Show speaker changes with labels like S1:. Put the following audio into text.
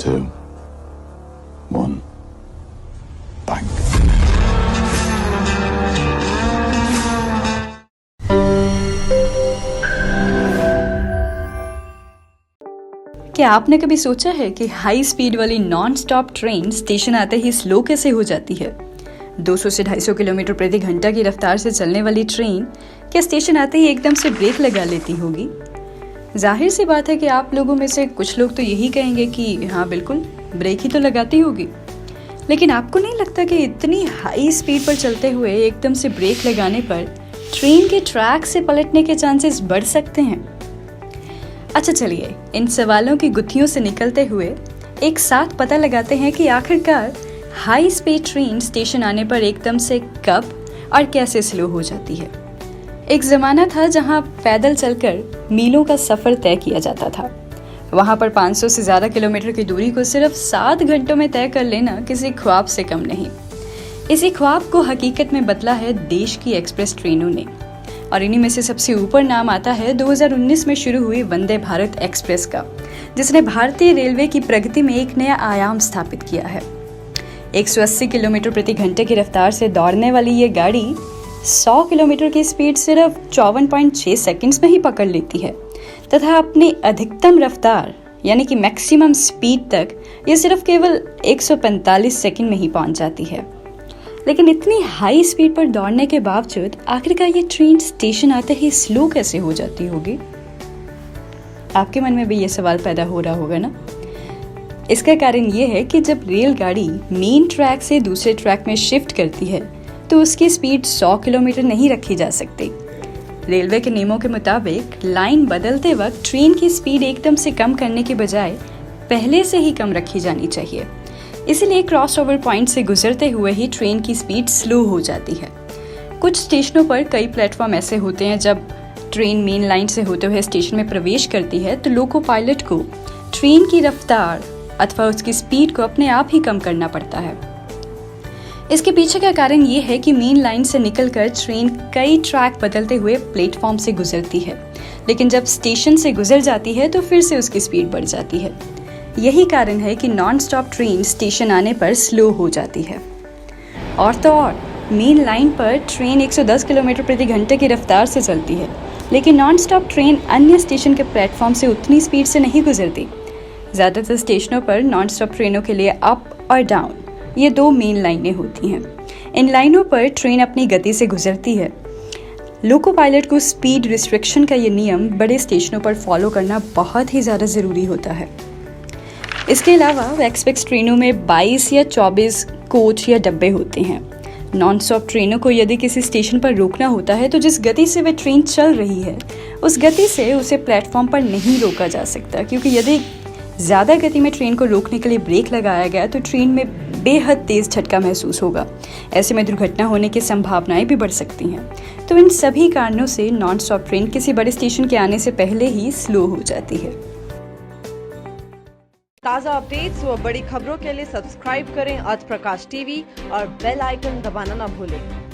S1: 2, 1, bang.
S2: क्या आपने कभी सोचा है कि हाई स्पीड वाली नॉन स्टॉप ट्रेन स्टेशन आते ही स्लो कैसे हो जाती है? 200 से 250 किलोमीटर प्रति घंटा की रफ्तार से चलने वाली ट्रेन क्या स्टेशन आते ही एकदम से ब्रेक लगा लेती होगी? जाहिर सी बात है कि आप लोगों में से कुछ लोग तो यही कहेंगे कि हाँ बिल्कुल, ब्रेक ही तो लगाती होगी। लेकिन आपको नहीं लगता कि इतनी हाई स्पीड पर चलते हुए एकदम से ब्रेक लगाने पर ट्रेन के ट्रैक से पलटने के चांसेस बढ़ सकते हैं? अच्छा चलिए, इन सवालों की गुत्थियों से निकलते हुए एक साथ पता लगाते हैं कि आखिरकार हाई स्पीड ट्रेन स्टेशन आने पर एकदम से कब और कैसे स्लो हो जाती है। एक ज़माना था जहां पैदल चलकर मीलों का सफ़र तय किया जाता था। वहां पर 500 से ज़्यादा किलोमीटर की दूरी को सिर्फ 7 घंटों में तय कर लेना किसी ख्वाब से कम नहीं। इसी ख्वाब को हकीकत में बदला है देश की एक्सप्रेस ट्रेनों ने, और इन्हीं में से सबसे ऊपर नाम आता है 2019 में शुरू हुई वंदे भारत एक्सप्रेस का, जिसने भारतीय रेलवे की प्रगति में एक नया आयाम स्थापित किया है। 180 किलोमीटर प्रति घंटे की रफ्तार से दौड़ने वाली ये गाड़ी 100 किलोमीटर की स्पीड सिर्फ 54.6 सेकंड्स में ही पकड़ लेती है तथा अपनी अधिकतम रफ्तार यानी कि मैक्सिमम स्पीड तक ये सिर्फ केवल 145 सेकंड में ही पहुंच जाती है। लेकिन इतनी हाई स्पीड पर दौड़ने के बावजूद आखिरकार ये ट्रेन स्टेशन आते ही स्लो कैसे हो जाती होगी? आपके मन में भी ये सवाल पैदा हो रहा होगा ना? इसका कारण ये है कि जब रेलगाड़ी मेन ट्रैक से दूसरे ट्रैक में शिफ्ट करती है तो उसकी स्पीड 100 किलोमीटर नहीं रखी जा सकती। रेलवे के नियमों के मुताबिक लाइन बदलते वक्त ट्रेन की स्पीड एकदम से कम करने के बजाय पहले से ही कम रखी जानी चाहिए। इसलिए क्रॉसओवर पॉइंट से गुजरते हुए ही ट्रेन की स्पीड स्लो हो जाती है। कुछ स्टेशनों पर कई प्लेटफॉर्म ऐसे होते हैं जब ट्रेन मेन लाइन से होते हुए स्टेशन में प्रवेश करती है तो लोको पायलट को ट्रेन की रफ्तार अथवा उसकी स्पीड को अपने आप ही कम करना पड़ता है। इसके पीछे का कारण ये है कि मेन लाइन से निकलकर ट्रेन कई ट्रैक बदलते हुए प्लेटफॉर्म से गुजरती है, लेकिन जब स्टेशन से गुजर जाती है तो फिर से उसकी स्पीड बढ़ जाती है। यही कारण है कि नॉन स्टॉप ट्रेन स्टेशन आने पर स्लो हो जाती है। और तो और मेन लाइन पर ट्रेन 110 किलोमीटर प्रति घंटे की रफ्तार से चलती है, लेकिन नॉन स्टॉप ट्रेन अन्य स्टेशन के प्लेटफॉर्म से उतनी स्पीड से नहीं गुजरती। ज़्यादातर स्टेशनों पर नॉन स्टॉप ट्रेनों के लिए अप और डाउन ये 2 मेन लाइनें होती हैं। इन लाइनों पर ट्रेन अपनी गति से गुजरती है। लोको पायलट को स्पीड रिस्ट्रिक्शन का ये नियम बड़े स्टेशनों पर फॉलो करना बहुत ही ज़्यादा ज़रूरी होता है। इसके अलावा एक्सप्रेस ट्रेनों में 22 या 24 कोच या डब्बे होते हैं। नॉन स्टॉप ट्रेनों को यदि किसी स्टेशन पर रोकना होता है तो जिस गति से वह ट्रेन चल रही है उस गति से उसे प्लेटफॉर्म पर नहीं रोका जा सकता, क्योंकि यदि ज़्यादा गति में ट्रेन को रोकने के लिए ब्रेक लगाया गया तो ट्रेन में बेहद तेज़ झटका महसूस होगा। ऐसे में दुर्घटना होने की संभावनाएं भी बढ़ सकती हैं। तो इन सभी कारणों से नॉन स्टॉप ट्रेन किसी बड़े स्टेशन के आने से पहले ही स्लो हो जाती है।
S3: ताज़ा अपडेट्स व बड़ी खबरों के लिए सब्सक्राइब करें आज प्रकाश टीवी और बेल आइकन दबाना ना भूलें।